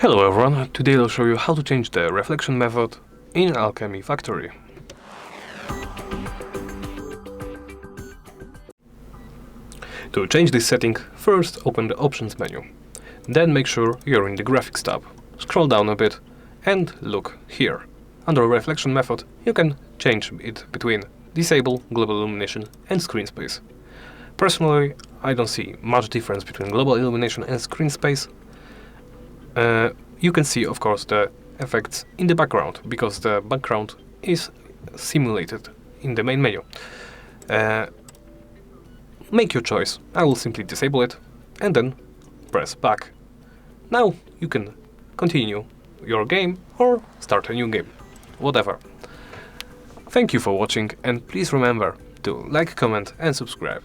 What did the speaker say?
Hello everyone, today I'll show you how to change the reflection method in Alchemy Factory. To change this setting, first open the Options menu. Then make sure you're in the Graphics tab. Scroll down a bit and look here. Under Reflection method, you can change it between Disable, Global Illumination and Screen Space. Personally, I don't see much difference between Global Illumination and Screen Space. You can see, of course, the effects in the background, because the background is simulated in the main menu. Make your choice. I will simply disable it and then press back. Now you can continue your game or start a new game, whatever. Thank you for watching, and please remember to like, comment and subscribe.